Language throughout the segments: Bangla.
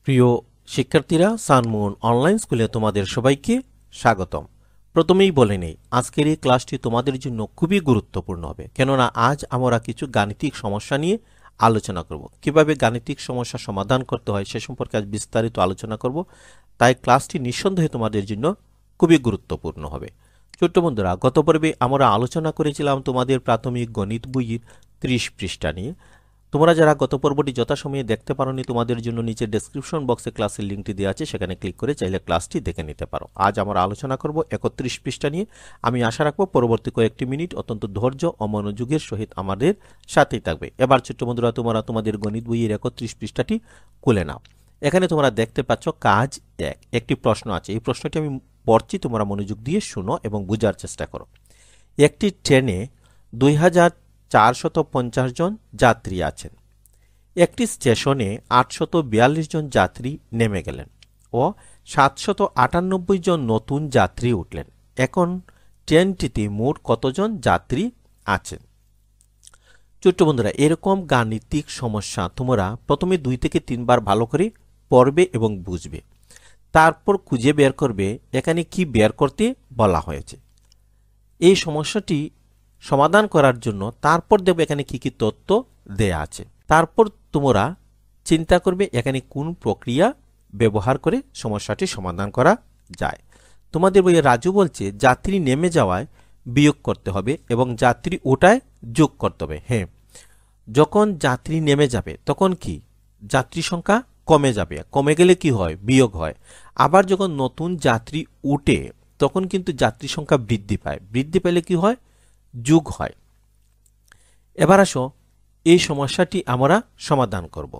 প্রিয় শিক্ষার্থীরা, সানমুন অনলাইন স্কুলে তোমাদের সবাইকে স্বাগতম। প্রথমেই বলে নেই, আজকের এই ক্লাসটি তোমাদের জন্য খুবই গুরুত্বপূর্ণ হবে, কেননা আজ আমরা কিছু গাণিতিক সমস্যা নিয়ে আলোচনা করব। কিভাবে গাণিতিক সমস্যা সমাধান করতে হয় সে সম্পর্কে আজ বিস্তারিত আলোচনা করব। তাই ক্লাসটি নিঃসন্দেহে তোমাদের জন্য খুবই গুরুত্বপূর্ণ হবে। ছোট্ট বন্ধুরা, গত পর্বে আমরা আলোচনা করেছিলাম তোমাদের প্রাথমিক গণিত বইয়ের 30 পৃষ্ঠা নিয়ে। তোমরা যারা গত পর্বটি যথাসময়ে দেখতে পারোনি, তোমাদের জন্য নিচে ডেসক্রিপশন বক্সে ক্লাসের লিঙ্কটি দেওয়া আছে, সেখানে ক্লিক করে চাইলে ক্লাসটি দেখে নিতে পারো। আজ আমরা আলোচনা করব 31 পৃষ্ঠা নিয়ে। আমি আশা রাখবো পরবর্তী কয়েকটি মিনিট অত্যন্ত ধৈর্য ও মনোযোগের সহিত আমাদের সাথেই থাকবে। এবার ছোট্ট বন্ধুরা, তোমরা তোমাদের গণিত বইয়ের 31 পৃষ্ঠাটি খুলে নাও। এখানে তোমরা দেখতে পাচ্ছ কাজ 1, একটি প্রশ্ন আছে। এই প্রশ্নটি আমি পড়ছি, তোমরা মনোযোগ দিয়ে শুনো এবং বোঝার চেষ্টা করো। একটি ট্রেনে 2450 জন যাত্রী আছেন। একটি স্টেশনে 842 জন যাত্রী নেমে গেলেন ও 798 জন নতুন যাত্রী উঠলেন। এখন ট্রেনটিতে মোট কতজন যাত্রী আছেন? ছোট্ট বন্ধুরা, এরকম গাণিতিক সমস্যা তোমরা প্রথমে 2 থেকে 3 বার ভালো করে পড়বে এবং বুঝবে। তারপর খুঁজে বের করবে এখানে কি বের করতে বলা হয়েছে। এই সমস্যাটি সমাধান করার জন্য তারপর দেখবে এখানে কি কি তথ্য দেয়া আছে। তারপর তোমরা চিন্তা করবে এখানে কোন প্রক্রিয়া ব্যবহার করে সমস্যাটি সমাধান করা যায়। তোমাদের বইয়ে রাজু বলছে যাত্রী নেমে যাওয়ায় বিয়োগ করতে হবে এবং যাত্রী ওঠায় যোগ করতে হবে। হ্যাঁ, যখন যাত্রী নেমে যাবে তখন কি যাত্রী সংখ্যা কমে যাবে, কমে গেলে কি হয়? বিয়োগ হয়। আবার যখন নতুন যাত্রী উঠে তখন কিন্তু যাত্রী সংখ্যা বৃদ্ধি পায়, বৃদ্ধি পেলে কি হয়? যোগ হয়। এবার আসো, এই সমস্যাটি আমরা সমাধান করব।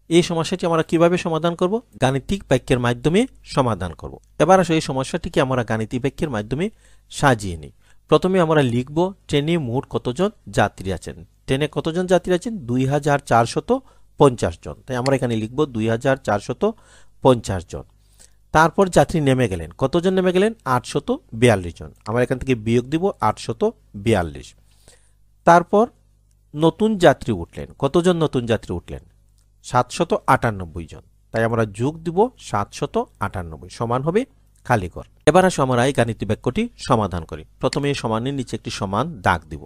এই সমস্যাটি আমরা কিভাবে সমাধান করব? গাণিতিক বাক্যের মাধ্যমে সমাধান করব। এবার আসো, এই সমস্যাটিকে আমরা গাণিতিক বাক্যের মাধ্যমে সাজিয়ে নিই। প্রথমে আমরা লিখব ট্রেনে মোট কতজন যাত্রী আছেন। ট্রেনে কতজন যাত্রী আছেন? 2450 জন। তাই আমরা এখানে লিখব 2450 জন। তারপর যাত্রী নেমে গেলেন। কতজন নেমে গেলেন? 842 জন। আমরা এখান থেকে বিয়োগ দিব 842। তারপর নতুন যাত্রী উঠলেন। কতজন নতুন যাত্রী উঠলেন? 798 জন। তাই আমরা যোগ দিব 798, সমান হবে খালি ঘর। এবার আসো আমরা এই গাণিতিক বাক্যটি সমাধান করি। প্রথমে এই সমানের নিচে একটি সমান দাগ দিব।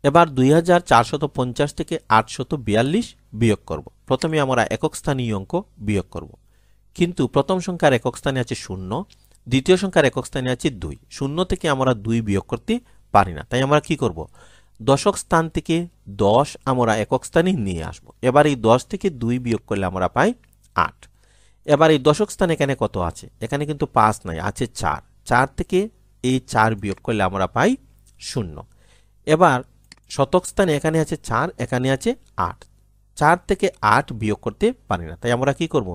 এবার 2450 থেকে 842 বিয়োগ করব। প্রথমে আমরা একক স্থানীয় অঙ্ক বিয়োগ করব। কিন্তু প্রথম সংখ্যার একক স্থানে আছে 0, দ্বিতীয় সংখ্যার একক স্থানে আছে 2। 0 থেকে আমরা 2 বিয়োগ করতে পারি না। তাই আমরা কি করব? দশক স্থান থেকে 10 আমরা একক স্থানে নিয়ে আসব। এবার এই 10 থেকে 2 বিয়োগ করলে আমরা পাই 8। এবার এই দশক স্থান এখানে কত আছে? এখানে কিন্তু 5 নাই, আছে 4। 4 থেকে এই 4 বিয়োগ করলে আমরা পাই 0। এবার শতক স্থানে এখানে আছে 4, এখানে আছে 8। 4 থেকে 8 বিয়োগ করতে পারি না। তাই আমরা কি করব?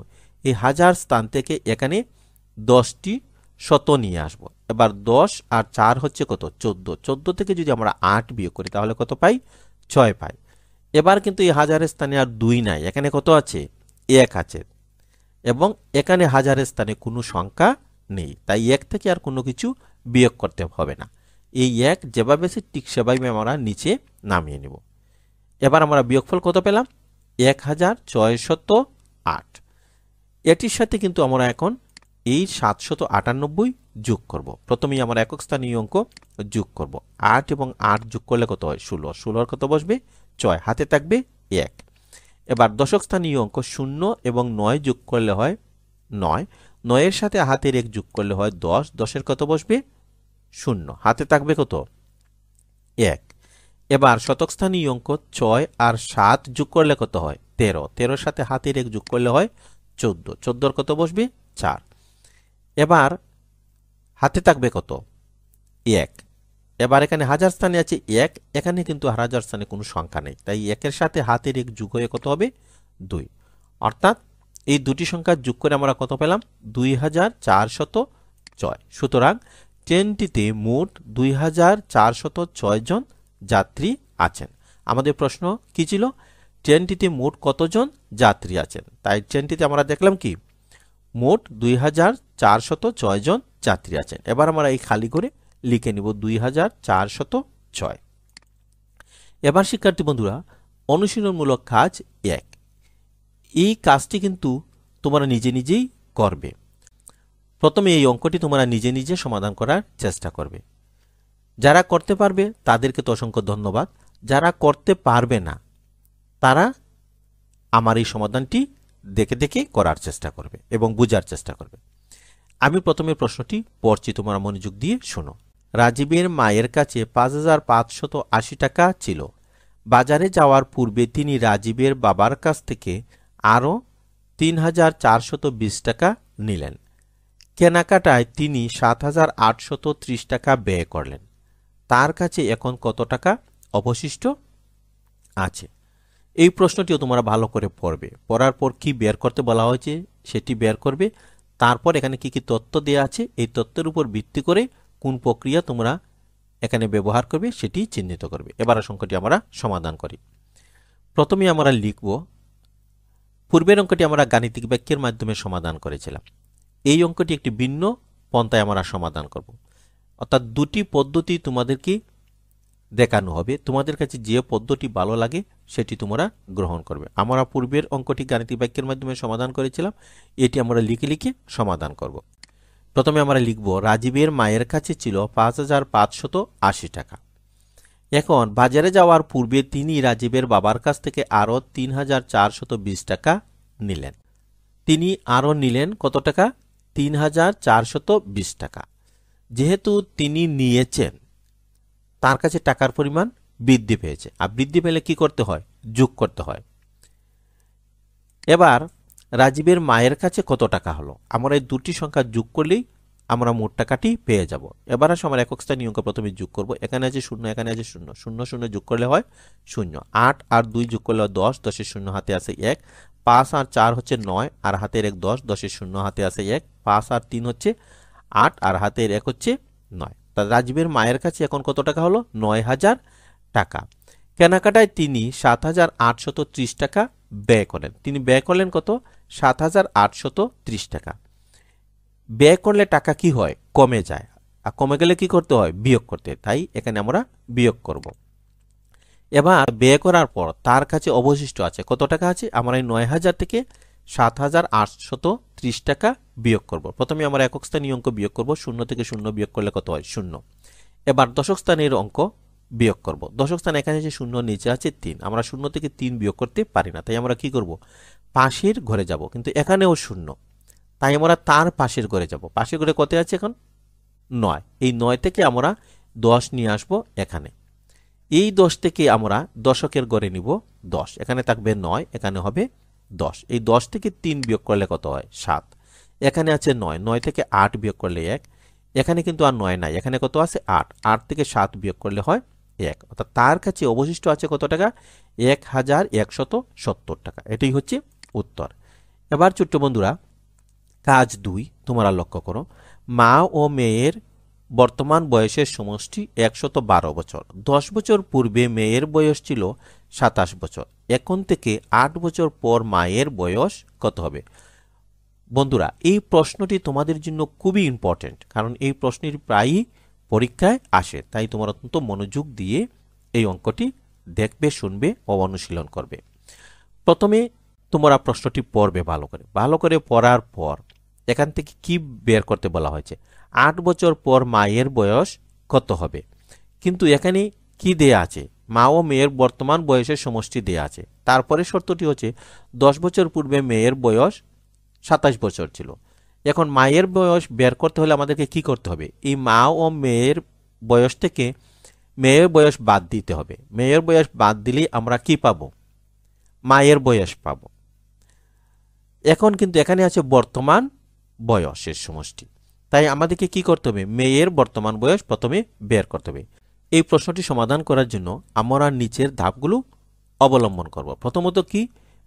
এই হাজার স্থান থেকে এখানে 10টি শত নিয়ে আসব। এবার 10 আর 4 হচ্ছে কত? 14। 14 থেকে যদি আমরা 8 বিয়োগ করি তাহলে কত পাই? 6 পাই। এবার কিন্তু এই হাজারের স্থানে আর 2 নাই, এখানে কত আছে? 1 আছে এবং এখানে হাজারের স্থানে কোনো সংখ্যা নেই। তাই 1 থেকে আর কোনো কিছু বিয়োগ করতে হবে না। এই 1 যেভাবে আছে ঠিক সেভাবে আমরা নিচে নামিয়ে নিব। এবার আমরা বিয়োগফল কত পেলাম? 1608। এটির সাথে কিন্তু আমরা এখন এই 798 যোগ করব। প্রথমেই আমরা একক স্থানীয় অঙ্ক যোগ করব। 8 এবং 8 যোগ করলে কত হয়? 16। 16 কত বসবে? 6, হাতে থাকবে 1। এবার দশক স্থানীয় অঙ্ক 0 এবং 9 যোগ করলে হয় 9। 9 এর সাথে হাতের 1 যোগ করলে হয় 10। 10 কত বসবে? 0, হাতে থাকবে কত? 1। এবার শতক স্থানীয় অঙ্ক 6 আর 7 যোগ করলে কত হয়? 13। 13 সাথে হাতের 1 যোগ করলে হয় 14। 14 কত বসবে? 4। এবার হাতে থাকবে কত? 1। এবার এখানে হাজার স্থানে আছে 1, এখানে কিন্তু হাজার স্থানে কোনো সংখ্যা নেই। তাই 1 এর সাথে হাতের 1 যোগ হয়ে কত হবে? 2। অর্থাৎ এই দুটি সংখ্যা যোগ করে আমরা কত পেলাম? 2406। সুতরাং ট্রেনটিতে মোট 2406 জন যাত্রী আছেন। আমাদের প্রশ্ন কি ছিল? ট্রেনটিতে মোট কতজন যাত্রী আছেন। তাই ট্রেনটিতে আমরা দেখলাম কি মোট 2406 জন যাত্রী আছেন। এবার আমরা এই খালি করে লিখে নিব 2406। এবার শিক্ষার্থী বন্ধুরা, অনুশীলনমূলক কাজ 1। এই কাজটি কিন্তু তোমরা নিজে নিজেই করবে। প্রথমে এই অঙ্কটি তোমরা নিজে নিজে সমাধান করার চেষ্টা করবে। যারা করতে পারবে তাদেরকে তো অসংখ্য ধন্যবাদ। যারা করতে পারবে না তারা আমার এই সমাধানটি দেখে দেখে করার চেষ্টা করবে এবং বোঝার চেষ্টা করবে। আমি প্রথমে প্রশ্নটি পড়ছি, তোমরা মনোযোগ দিয়ে শোনো। রাজীবের মায়ের কাছে ৫,৫৮০ টাকা ছিল। বাজারে যাওয়ার পূর্বে তিনি রাজীবের বাবার কাছ থেকে আরও ৩,৪২০ টাকা নিলেন। কেনাকাটায় তিনি ৭,৮৩০ টাকা ব্যয় করলেন। তার কাছে এখন কত টাকা অবশিষ্ট আছে? এই প্রশ্নটিও তোমরা ভালো করে পড়বে। পড়ার পর কি বের করতে বলা হয়েছে সেটি বের করবে। তারপর এখানে কি কি তথ্য দেওয়া আছে, এই তথ্যের উপর ভিত্তি করে কোন প্রক্রিয়া তোমরা এখানে ব্যবহার করবে সেটি চিহ্নিত করবে। এবার অঙ্কটি আমরা সমাধান করি। প্রথমে আমরা লিখব, পূর্বের অঙ্কটি আমরা গাণিতিক বাক্যের মাধ্যমে সমাধান করেছিলাম। এই অঙ্কটি একটি ভিন্ন পন্থায় আমরা সমাধান করব। অর্থাৎ দুটি পদ্ধতি তোমাদেরকে দেখানো হবে। তোমাদের কাছে যে পদ্ধতি ভালো লাগে সেটি তোমরা গ্রহণ করবে। আমরা পূর্বের অঙ্কটি গাণিতিক বাক্যের মাধ্যমে সমাধান করেছিলাম, এটি আমরা লিখে লিখে সমাধান করব। প্রথমে আমরা লিখব, রাজীবের মায়ের কাছে ছিল ৫,৫৮০ টাকা। এখন বাজারে যাওয়ার পূর্বে তিনি রাজীবের বাবার কাছ থেকে আরও ৩,৪২০ টাকা নিলেন। তিনি আরও নিলেন কত টাকা? ৩,৪২০ টাকা। যেহেতু তিনি নিয়েছেন, তার কাছে টাকার পরিমাণ বৃদ্ধি পেয়েছে। আর বৃদ্ধি পেলে কি করতে হয়? যোগ করতে হয়। এবার রাজীবের মায়ের কাছে কত টাকা হলো? আমরা এই দুটি সংখ্যা যোগ করলেই আমরা মোট টাকাটি পেয়ে যাব। এবার আসলে আমরা একক স্থানীয় অঙ্ক প্রথমে যোগ করব। এখানে আছে 0, এখানে আছে 0, 0 0 যোগ করলে হয় 0। 8 আর 2 যোগ করলে হয় 10, 10-এর 0 হাতে আছে 1। 5 আর 4 হচ্ছে 9, আর হাতের 1 10, 10-এর 0 হাতে আছে 1। 5 আর 3 হচ্ছে 8, আর হাতের 1 হচ্ছে 9। তা রাজীবের মায়ের কাছে এখন কত টাকা হলো? 9,000 টাকা। কেনাকাটায় তিনি ৭,৮৩০ টাকা ব্যয় করেন। তিনি ব্যয় করলেন কত? ৭,৮৩০ টাকা। ব্যয় করলে টাকা কি হয়? কমে যায়। আর কমে গেলে কি করতে হয়? বিয়োগ করতে। তাই এখানে আমরা বিয়োগ করব। এবার ব্যয় করার পর তার কাছে অবশিষ্ট আছে কত টাকা আছে? আমরা এই 9,000 থেকে ৭,৮৩০ টাকা বিয়োগ করব। প্রথমে আমরা একক স্থানীয় অঙ্ক বিয়োগ করব। 0 থেকে 0 বিয়োগ করলে কত হয়? 0। এবার দশক স্থানের অঙ্ক বিয়োগ করব। দশক স্থানে এখানে যে 0 নিচে আছে 3, আমরা 0 থেকে 3 বিয়োগ করতে পারি না। তাই আমরা কি করব? পাশের ঘরে যাব। কিন্তু এখানেও 0, তাই আমরা তার পাশের ঘরে যাব। পাশের ঘরে কত আছে এখন? 9। এই 9 থেকে আমরা 10 নিয়ে আসব এখানে। এই 10 থেকে আমরা দশকের ঘরে নিব 10। এখানে থাকবে 9, এখানে হবে 10। এই 10 থেকে 3 বিয়োগ করলে কত হয়? 7। এখানে আছে 9, 9 থেকে 8 বিয়োগ করলে 1। এখানে কিন্তু আর 9 নাই, এখানে কত আছে? 8। 8 থেকে 7 বিয়োগ করলে হয় 1। অর্থাৎ তার কাছে অবশিষ্ট আছে কত টাকা? 1,170 টাকা। এটাই হচ্ছে উত্তর। এবার ছোট্ট বন্ধুরা, কাজ 2 তোমরা লক্ষ্য করো। মা ও মেয়ের বর্তমান বয়সের সমষ্টি 112 বছর। 10 বছর পূর্বে মেয়ের বয়স ছিল 27 বছর। এখন থেকে 8 বছর পর মায়ের বয়স কত হবে? বন্ধুরা, এই প্রশ্নটি তোমাদের জন্য খুবই ইম্পর্টেন্ট, কারণ এই প্রশ্নটি প্রায়ই পরীক্ষায় আসে। তাই তোমরা অত্যন্ত মনোযোগ দিয়ে এই অঙ্কটি দেখবে, শুনবে ও অনুশীলন করবে। প্রথমে তোমরা প্রশ্নটি পড়বে ভালো করে পড়ার পর এখান থেকে কি বের করতে বলা হয়েছে? 8 বছর পর মায়ের বয়স কত হবে? কিন্তু এখানে কি দেয়া আছে? মা ও মেয়ের বর্তমান বয়সের সমষ্টি দেয়া আছে। তারপরে শর্তটি হচ্ছে 10 বছর পূর্বে মেয়ের বয়স 27 বছর ছিল। এখন মায়ের বয়স বের করতে হলে আমাদেরকে কি করতে হবে? এই মা ও মেয়ের বয়স থেকে মেয়ের বয়স বাদ দিতে হবে। মেয়ের বয়স বাদ দিলেই আমরা কি পাবো? মায়ের বয়স পাবো। এখন কিন্তু এখানে আছে বর্তমান বয়সের সমষ্টি, তাই আমাদেরকে কি করতে হবে? মেয়ের বর্তমান বয়স প্রথমে বের করতে হবে। এই প্রশ্নটি সমাধান করার জন্য আমরা নিচের ধাপগুলো অবলম্বন করব। প্রথমত কি?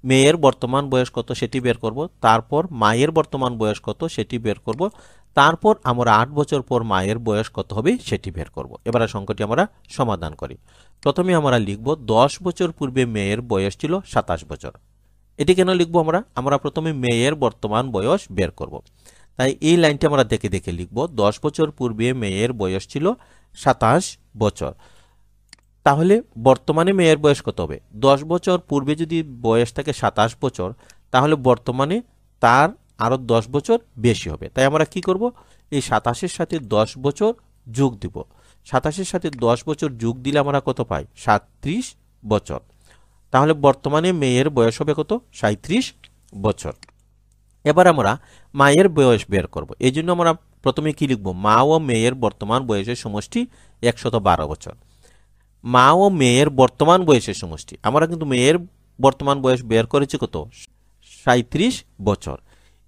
মেয়ের বর্তমান বয়স কত সেটি বের করব। তারপর মায়ের বর্তমান বয়স কত সেটি বের করব। তারপর আমরা 8 বছর পর মায়ের বয়স কত হবে সেটি বের করব। এবার সংখ্যাটি আমরা সমাধান করি। প্রথমে আমরা লিখব 10 বছর পূর্বে মেয়ের বয়স ছিল 27 বছর। এটি কেন লিখব? আমরা প্রথমে মেয়ের বর্তমান বয়স বের করব। তাই এই লাইনটি আমরা দেখে দেখে লিখব। 10 বছর পূর্বে মেয়ের বয়স ছিল 27 বছর। তাহলে বর্তমানে মেয়ের বয়স কত হবে? 10 বছর পূর্বে যদি বয়স থাকে 27 বছর, তাহলে বর্তমানে তার আরও 10 বছর বেশি হবে। তাই আমরা কি করব, এই 27-এর সাথে 10 বছর যোগ দিব। 27-এর সাথে 10 বছর যোগ দিলে আমরা কত পাই, 37 বছর। তাহলে বর্তমানে মেয়ের বয়স হবে কত, 37 বছর। এবার আমরা মায়ের বয়স বের করব। এই জন্য আমরা প্রথমে কি লিখব, মা ও মেয়ের বর্তমান বয়সের সমষ্টি 112 বছর। মা ও মেয়ের বর্তমান বয়সের সমষ্টি, আমরা কিন্তু মেয়ের বর্তমান বয়স বের করেছি কত, 37 বছর।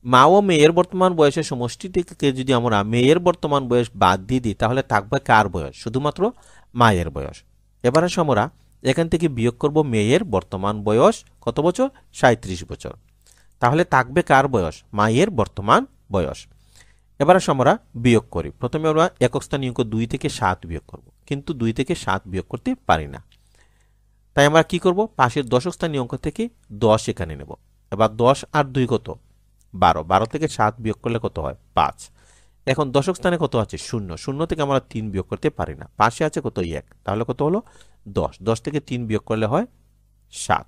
মা ও মেয়ের বর্তমান বয়সের সমষ্টি থেকে যদি আমরা মেয়ের বর্তমান বয়স বাদ দিয়ে দিই তাহলে থাকবে কার বয়স, শুধুমাত্র মায়ের বয়স। এবার আসো আমরা এখান থেকে বিয়োগ করব মেয়ের বর্তমান বয়স কত বছর, 37 বছর। তাহলে থাকবে কার বয়স, মায়ের বর্তমান বয়স। এবার আসো আমরা বিয়োগ করি। প্রথমে আমরা একক স্থানীয় অঙ্ক 2 থেকে 7 বিয়োগ করব, কিন্তু 2 থেকে 7 বিয়োগ করতে পারি না। তাই আমরা কি করব, পাশের দশক স্থানীয় অঙ্ক থেকে 10 এখানে নেব। এবার 10 আর 2 কত, 12। 12 থেকে 7 বিয়োগ করলে কত হয়, 5। এখন দশক স্থানে কত আছে, 0। 0 থেকে আমরা 3 বিয়োগ করতে পারি না। পাশে আছে কত, 1। তাহলে কত হলো, 10। 10 থেকে 3 বিয়োগ করলে হয় 7।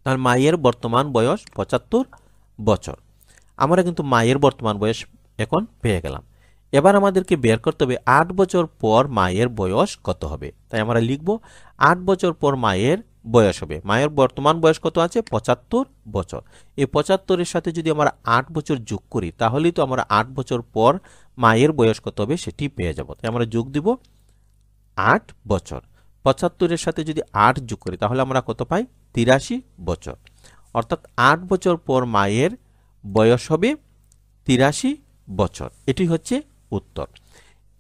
তাহলে মায়ের বর্তমান বয়স 75 বছর। আমরা কিন্তু মায়ের বর্তমান বয়স এখন পেয়ে গেলাম। এবার আমাদেরকে বের করতে হবে 8 বছর পর মায়ের বয়স কত হবে। তাই আমরা লিখব 8 বছর পর মায়ের বয়স হবে। মায়ের বর্তমান বয়স কত আছে, 75 বছর। এই 75-এর সাথে যদি আমরা 8 বছর যোগ করি তাহলেই তো আমরা 8 বছর পর মায়ের বয়স কত হবে সেটি পেয়ে যাব। তাই আমরা যোগ দিব 8 বছর। 75-এর সাথে যদি 8 যোগ করি তাহলে আমরা কত পাই, 83 বছর। অর্থাৎ 8 বছর পর মায়ের বয়স হবে 83 বছর। এটি হচ্ছে উত্তর।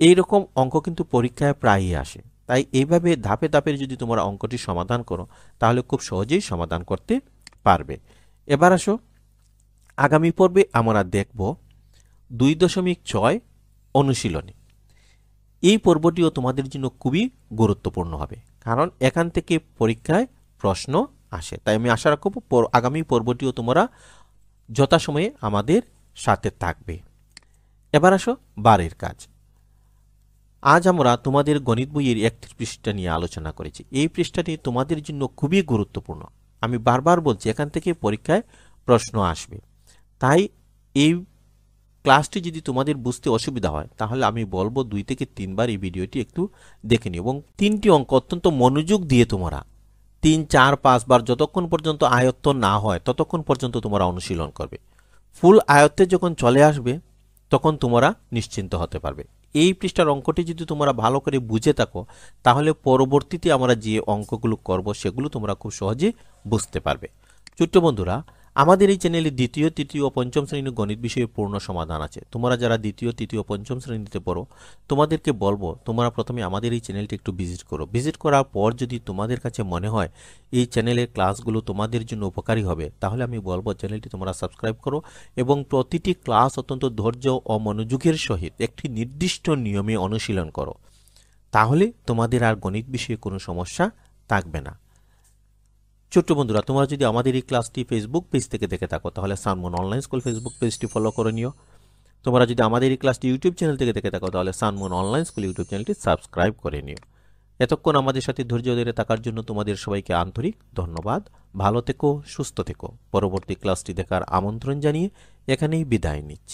এই রকম অঙ্ক কিন্তু পরীক্ষায় প্রায়ই আসে। তাই এইভাবে ধাপে ধাপে যদি তোমরা অঙ্কটি সমাধান করো তাহলে খুব সহজেই সমাধান করতে পারবে। এবার আসো আগামী পর্বে আমরা দেখব 2.6 অনুশীলনী। এই পর্বটিও তোমাদের জন্য খুবই গুরুত্বপূর্ণ হবে, কারণ এখান থেকে পরীক্ষায় প্রশ্ন আসে। তাই আমি আশা রাখব আগামী পর্বটিও তোমরা যথাসময়ে আমাদের সাথে থাকবে। এবার আসো বাড়ির কাজ। আজ আমরা তোমাদের গণিত বইয়ের 31 পৃষ্ঠা নিয়ে আলোচনা করেছি। এই পৃষ্ঠাটি তোমাদের জন্য খুবই গুরুত্বপূর্ণ। আমি বারবার বলছি এখান থেকে পরীক্ষায় প্রশ্ন আসবে। তাই এই ক্লাসটি যদি তোমাদের বুঝতে অসুবিধা হয় তাহলে আমি বলবো 2 থেকে 3 বার এই ভিডিওটি একটু দেখে নিও এবং 3টি অঙ্ক অত্যন্ত মনোযোগ দিয়ে তোমরা 3, 4, 5 বার যতক্ষণ পর্যন্ত আয়ত্ত না হয় ততক্ষণ পর্যন্ত তোমরা অনুশীলন করবে। ফুল আয়ত্তে যখন চলে আসবে তখন তোমরা নিশ্চিন্ত হতে পারবে। এই পৃষ্ঠার অঙ্কটি যদি তোমরা ভালো করে বুঝে থাকো তাহলে পরবর্তীতে আমরা যে অঙ্কগুলো করব সেগুলো তোমরা খুব সহজে বুঝতে পারবে। ছোট্ট বন্ধুরা, আমাদের এই চ্যানেলে দ্বিতীয়, তৃতীয় ও পঞ্চম শ্রেণীর গণিত বিষয়ে পূর্ণ সমাধান আছে। তোমরা যারা দ্বিতীয়, তৃতীয়, পঞ্চম শ্রেণীতে পড়ো তোমাদেরকে বলবো তোমরা প্রথমে আমাদের এই চ্যানেলটি একটু ভিজিট করো। ভিজিট করার পর যদি তোমাদের কাছে মনে হয় এই চ্যানেলের ক্লাসগুলো তোমাদের জন্য উপকারী হবে তাহলে আমি বলবো চ্যানেলটি তোমরা সাবস্ক্রাইব করো এবং প্রতিটি ক্লাস অত্যন্ত ধৈর্য ও মনোযোগের সহিত একটি নির্দিষ্ট নিয়মে অনুশীলন করো। তাহলে তোমাদের আর গণিত বিষয়ে কোনো সমস্যা থাকবে না। ছোট্ট বন্ধুরা, তোমরা যদি আমাদের এই ক্লাসটি ফেসবুক পেজ থেকে দেখে থাকো তাহলে সানমুন অনলাইন স্কুল ফেসবুক পেজটি ফলো করে নিও। তোমরা যদি আমাদের এই ক্লাসটি ইউটিউব চ্যানেল থেকে দেখে থাকো তাহলে সানমুন অনলাইন স্কুল ইউটিউব চ্যানেলটি সাবস্ক্রাইব করে নিও। এতক্ষণ আমাদের সাথে ধৈর্য ধরে থাকার জন্য তোমাদের সবাইকে আন্তরিক ধন্যবাদ। ভালো থেকো, সুস্থ থেকো। পরবর্তী ক্লাসটি দেখার আমন্ত্রণ জানিয়ে এখানেই বিদায় নিচ্ছি।